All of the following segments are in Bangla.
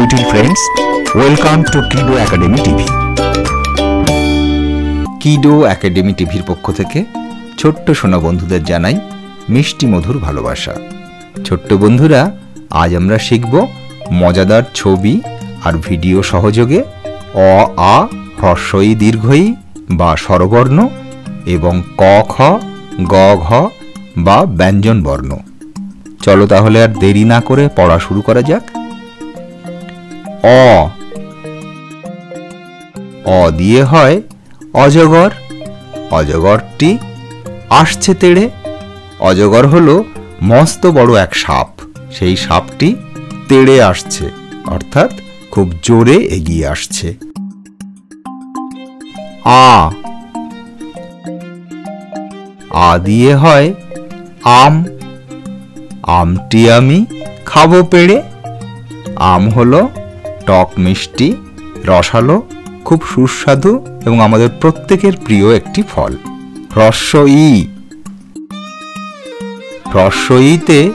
little friends, welcome to Kido Academy TV. Kido Academy TVর পক্ষ থেকে ছোট্ট সোনা বন্ধুদের জানাই মিষ্টি মধুর ভালোবাসা। ছোট্ট বন্ধুরা, আজ আমরা শিখব মজাদার ছবি আর ভিডিও সহযোগে অ আ হ্রস্ব ই দীর্ঘ ই বা স্বরবর্ণ এবং ক খ গ ঘ বা ব্যঞ্জন বর্ণ। চলো তাহলে আর দেরি না করে পড়া শুরু করা যাক। অ দিয়ে হয় অজগর। অজগরটি আসছে তেড়ে। অজগর হলো মস্ত বড় এক সাপ। সেই সাপটি তেড়ে আসছে, অর্থাৎ খুব জোরে এগিয়ে আসছে। আ দিয়ে হয় আম। আমটি আমি খাবো পেড়ে। আম হলো টক মিষ্টি, রসালো, খুব সুস্বাদু এবং আমাদের প্রত্যেকের প্রিয় একটি ফল। হ্রস্ব ই। হ্রস্ব ইতে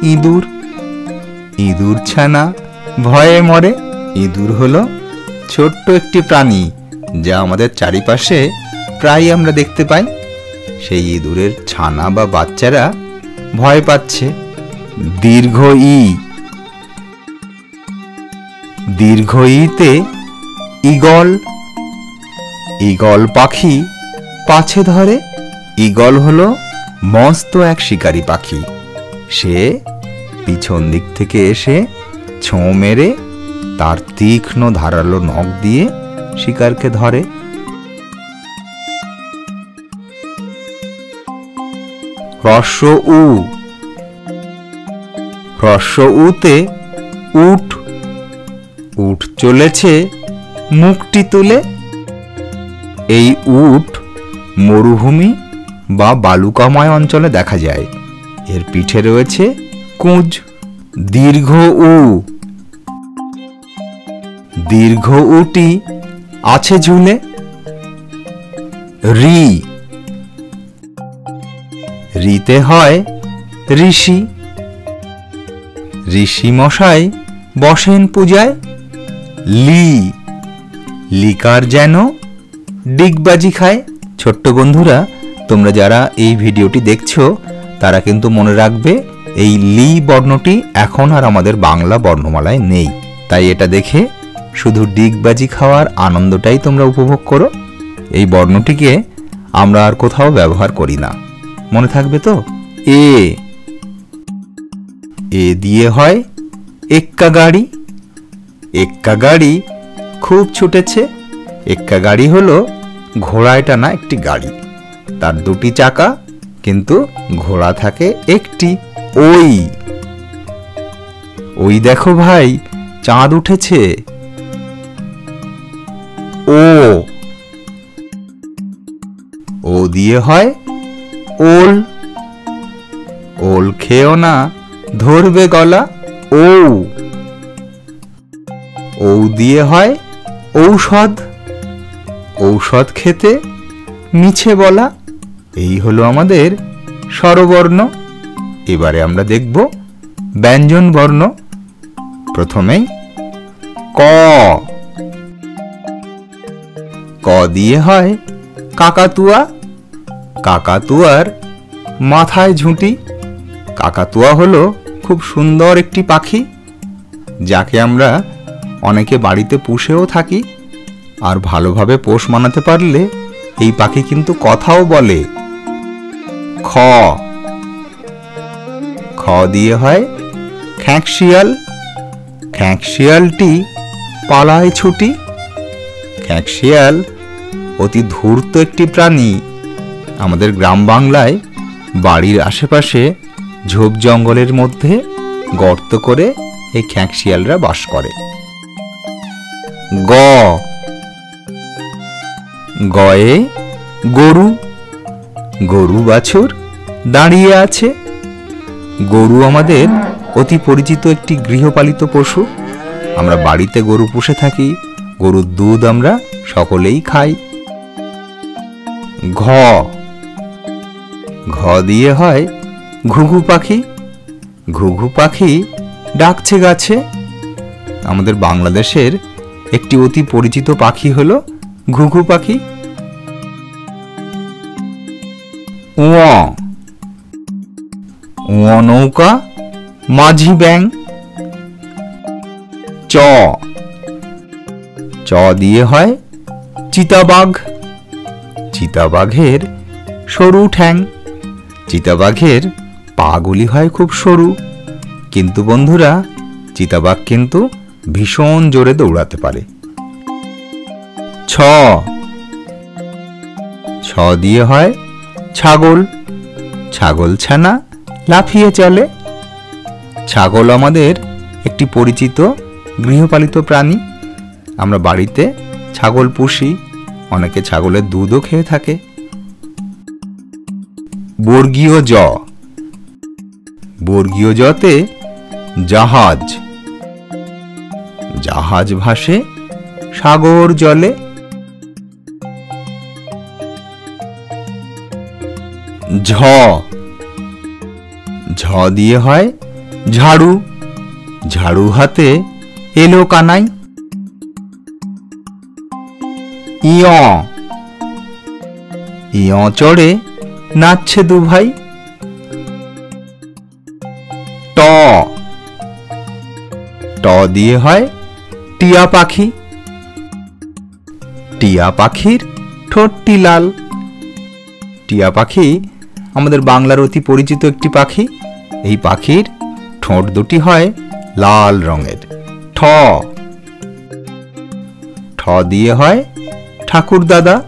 ইঁদুর। ইঁদুর ছানা ভয়ে মরে। ইঁদুর হলো ছোট্ট একটি প্রাণী যা আমাদের চারিপাশে প্রায় আমরা দেখতে পাই। সেই ইঁদুরের ছানা বা বাচ্চারা ভয় পাচ্ছে। দীর্ঘ ই। দীর্ঘ ইতে ঈগল। ঈগল পাখি পাছে ধরে। ঈগল হলো মস্ত এক শিকারী পাখি। সে পিছন দিক থেকে এসে ছোঁ মেরে তার তীক্ষ্ণ ধারালো নখ দিয়ে শিকারকে ধরে। হ্রস্ব উ। হ্রস্ব উতে উট। উট চলেছে মুখটি তুলে। এই উট মরুভূমি বা বালুকাময় অঞ্চলে দেখা যায়। এর পিঠে রয়েছে কুঁজ। দীর্ঘ উ। দীর্ঘ উটি আছে ঝুলে। রি। রিতে হয় ঋষি। ঋষি মশাই বসেন পূজায়। লি। লিকার যেন ডিগবাজি খায়। ছোট্ট বন্ধুরা, তোমরা যারা এই ভিডিওটি দেখছো তারা কিন্তু মনে রাখবে এই লি বর্ণটি এখন আর আমাদের বাংলা বর্ণমালায় নেই। তাই এটা দেখে শুধু ডিগবাজি খাওয়ার আনন্দটাই তোমরা উপভোগ করো। এই বর্ণটিকে আমরা আর কোথাও ব্যবহার করি না। মনে থাকবে তো? এ। এ দিয়ে হয় এক্কা গাড়ি। এক্কা গাড়ি খুব ছুটেছে। এক্কা গাড়ি হলো ঘোড়ায় টানা একটি গাড়ি। তার দুটি চাকা, কিন্তু ঘোড়া থাকে একটি। ওই। ওই দেখো ভাই, চাঁদ উঠেছে। ও। ও দিয়ে হয় ওল। ওল খেও না, ধরবে গলা। ও। ও দিয়ে হয় ঔষধ। ঔষধ খেতে মিছে বলা। এই হলো আমাদের স্বরবর্ণ। এবারে আমরা দেখব ব্যঞ্জন বর্ণ। প্রথমেই ক। ক দিয়ে হয় কাকাতুয়া। কাকাতুয়ার মাথায় ঝুঁটি। কাকাতুয়া হলো খুব সুন্দর একটি পাখি, যাকে আমরা অনেকে বাড়িতে পুষেও থাকি। আর ভালোভাবে পোষ মানাতে পারলে এই পাখি কিন্তু কথাও বলে। খ। খ দিয়ে হয় খ্যাঁকশিয়াল। খ্যাঁকশিয়ালটি পালায় ছুটি। খ্যাঁকশিয়াল অতি ধূর্ত একটি প্রাণী। আমাদের গ্রাম বাংলায় বাড়ির আশেপাশে ঝোপ জঙ্গলের মধ্যে গর্ত করে এই খ্যাঁকশিয়ালরা বাস করে। গ। গয়ে গরু। গরু বাছুর দাঁড়িয়ে আছে। গরু আমাদের অতি পরিচিত একটি গৃহপালিত পশু। আমরা বাড়িতে গরু পুষে থাকি। গরুর দুধ আমরা সকলেই খাই। ঘ। ঘ দিয়ে হয় ঘুঘু পাখি। ঘুঘু পাখি ডাকছে গাছে। আমাদের বাংলাদেশের একটি অতি পরিচিত পাখি হলো ঘুঘু পাখি। উ নৌকা, মাঝি ব্যাং। চ দিয়ে হয় চিতাবাঘ। চিতাবাঘের সরু ঠ্যাং। চিতাবাঘের পাগুলি হয় খুব সরু, কিন্তু বন্ধুরা চিতাবাঘ কিন্তু ভীষণ জোরে দৌড়াতে পারে। ছ দিয়ে হয় ছাগল। ছাগল ছানা লাফিয়ে চলে। ছাগল আমাদের একটি পরিচিত গৃহপালিত প্রাণী। আমরা বাড়িতে ছাগল পুষি, অনেকে ছাগলের দুধও খেয়ে থাকে। বর্গীয় জ। বর্গীয় জতে জাহাজ। জাহাজ ভাসে সাগর জলে। ঝ। ঝ দিয়ে হয় ঝাড়ু। ঝাড়ু হাতে এলো কানাই। ইয়। ইয় চড়ে নাচছে দুভাই। ট। ট দিয়ে হয় টিয়া পাখি। টিয়া পাখির ঠোঁটটি লাল। টিয়া পাখি আমাদের বাংলার অতি পরিচিত একটি পাখি। এই পাখির ঠোঁট দুটি হয় লাল রঙের। ঠ। ঠ দিয়ে হয় ঠাকুরদাদা।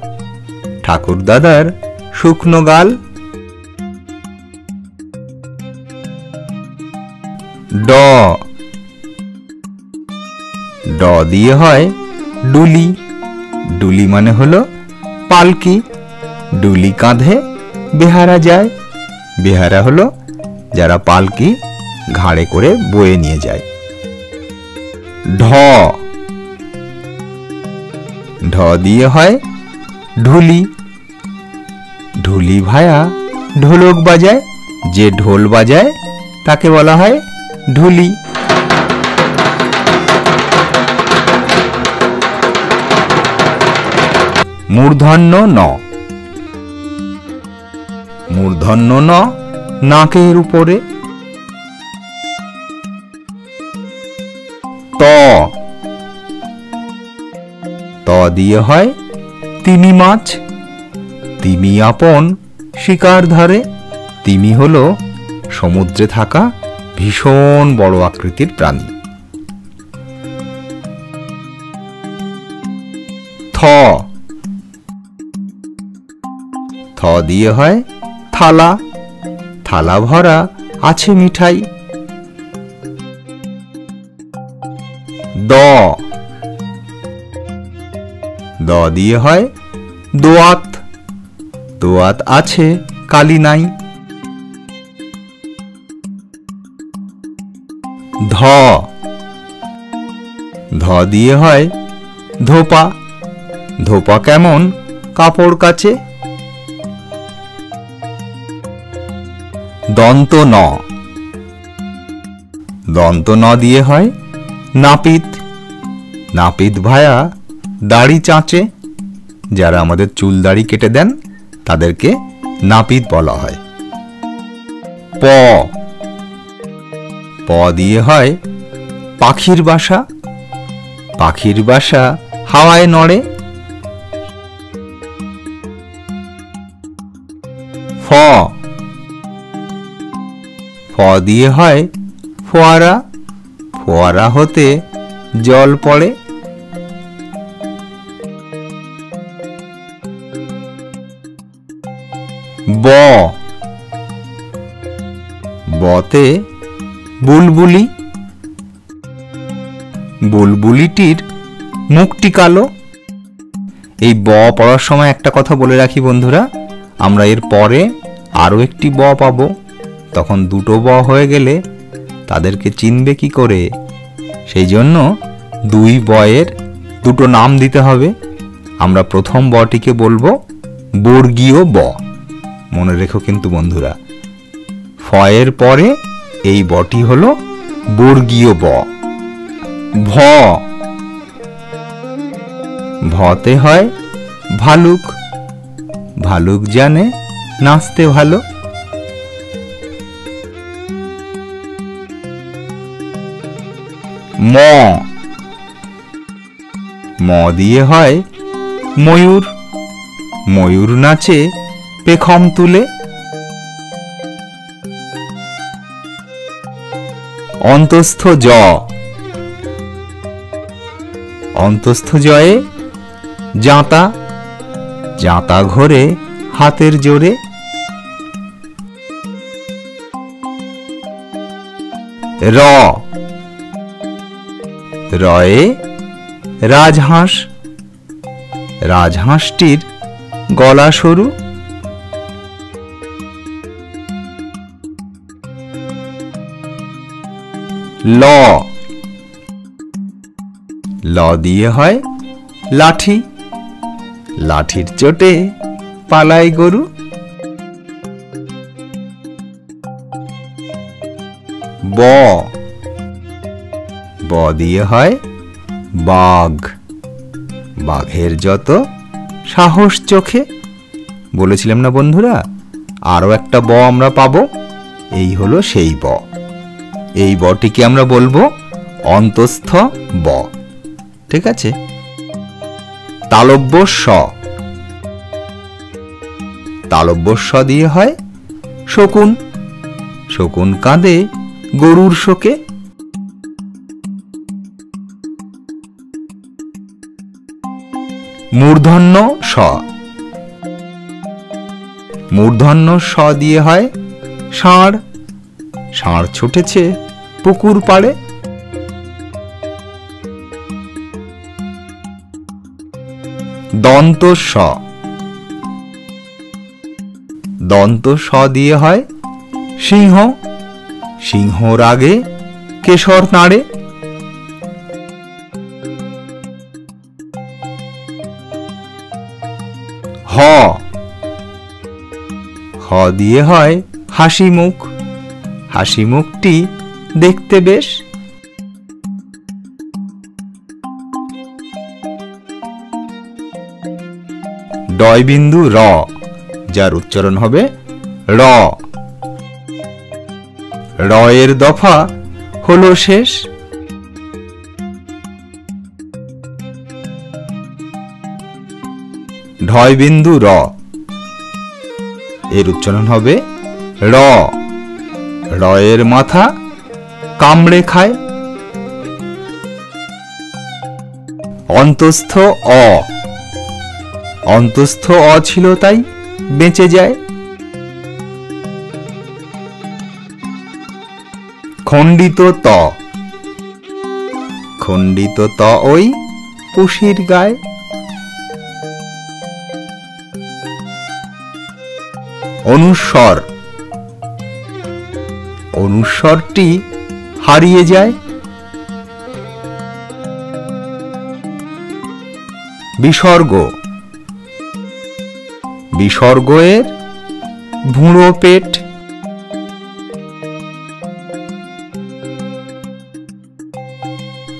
ঠাকুরদাদার শুকনো গাল। ড। ড দিয়ে হয় ডুলি। ডুলি মানে হলো পালকি। ডুলি কাঁধে বেহারা যায়। বেহারা হলো যারা পালকি ঘাড়ে করে বয়ে নিয়ে যায়। ঢ। ঢ দিয়ে হয় ঢুলি। ঢুলি ভায়া ঢোলক বাজায়। যে ঢোল বাজায় তাকে বলা হয় ঢুলি। মূর্ধন্য ন। মূর্ধন্য ন নাকের উপরে। ত। ত দিয়ে হয় তিমি মাছ। তিমি আপন শিকার ধরে। তিমি হলো সমুদ্রে থাকা ভীষণ বড় আকৃতির প্রাণী। থ। থ দিয়ে হয় থালা। থালা ভরা আছে মিঠাই। দ। দ দিয়ে হয় দোয়াত। দোয়াত আছে কালি নাই। ধ। ধ দিয়ে হয় ধোপা। ধোপা কেমন কাপড় কাচে। দন্ত ন। দন্ত ন দিয়ে হয় নাপিত। নাপিত ভায়া দাড়ি চাঁচে। যারা আমাদের চুল দাড়ি কেটে দেন তাদেরকে নাপিত বলা হয়। প। প দিয়ে হয় পাখির বাসা। পাখির বাসা হাওয়ায় নড়ে। ফ। ফ দিয়ে হয় ফোয়ারা। ফোয়ারা হতে জল পড়ে। ব। বতে বুলবুলি। বুলবুলিটির মুখটি কালো। এই ব পড়ার সময় একটা কথা বলে রাখি বন্ধুরা, আমরা এর পরে আরো একটি ব পাবো। তখন দুটো ব হয়ে গেলে তাদেরকে চিনবে কি করে? সেই জন্য দুই বয়ের দুটো নাম দিতে হবে। আমরা প্রথম বটিকে বলবো বর্গীয় ব। মনে রেখো কিন্তু বন্ধুরা, ফ এর পরে এই বটি হলো বর্গীয় ব। ভ ভতে হয় ভালুক, ভালুক জানে নাচতে ভালো। ম ম দিয়ে হয় ময়ূর, ময়ূর নাচে পেখম তুলে। অন্তস্থ জ অন্তস্থ জয়ে জাঁতা, জাঁতা ঘোরে হাতের জোরে। র রয়ে রাজহাঁস, রাজহাঁসটির গলা সরু। ল ল দিয়ে হয় লাঠি, লাঠির চোটে পালায় গরু। ব ব দিয়ে হয় বাঘ, বাঘের যত সাহস চোখে। বলেছিলাম না বন্ধুরা, আরো একটা ব আমরা পাবো। এই হলো সেই ব। এই বটিকে আমরা বলবো অন্তস্থ ব। ঠিক আছে। তালব্য স তালব্য স দিয়ে হয় শকুন, শকুন কাঁদে গরুর শোকে। মূর্ধন্য স মূর্ধন্য স দিয়ে হয় ষাঁড়, ষাঁড় ছুটেছে পুকুর পাড়ে। দন্ত স দন্ত স দিয়ে হয় সিংহ, সিংহ রাগে কেশর নাড়ে। হ হ দিয়ে হয় হাসি মুখ, হাসি মুখটি দেখতে বেশ। ডয় বিন্দু র, যার উচ্চারণ হবে র। র এর দফা হলো শেষ। ঢয় বিন্দু র, এর উচ্চারণ হবে র। র এর মাথা কামড়ে খায়। অন্তস্থ অ, অন্তস্থ অ ছিল তাই বেঁচে যায়। খণ্ডিত ত, খণ্ডিত ত ওই পুষির গায়। অনুস্বর, অনুস্বরটি হারিয়ে যায়। বিসর্গ, বিসর্গ এর ভুঁড়ো পেট।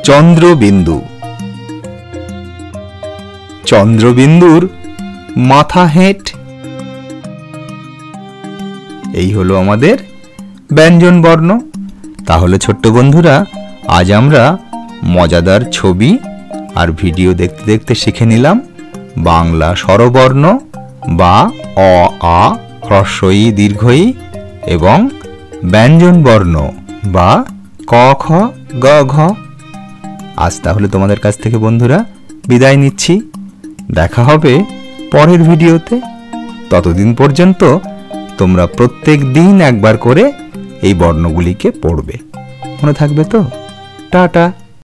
চন্দ্রবিন্দু, চন্দ্রবিন্দুর মাথা হেঁট। এই হলো আমাদের ব্যঞ্জন বর্ণ। তাহলে ছোট্ট বন্ধুরা, আজ আমরা মজাদার ছবি আর ভিডিও দেখতে দেখতে শিখে নিলাম বাংলা স্বরবর্ণ বা অ আ হ্রস্ব ই দীর্ঘ ই এবং ব্যঞ্জন বর্ণ বা ক খ গ ঘ। আজ তাহলে তোমাদের কাছ থেকে বন্ধুরা বিদায় নিচ্ছি। দেখা হবে পরের ভিডিওতে। ততদিন পর্যন্ত তোমরা প্রত্যেক দিন একবার করে এই বর্ণগুলিকে পড়বে। মনে থাকবে তো? টাটা।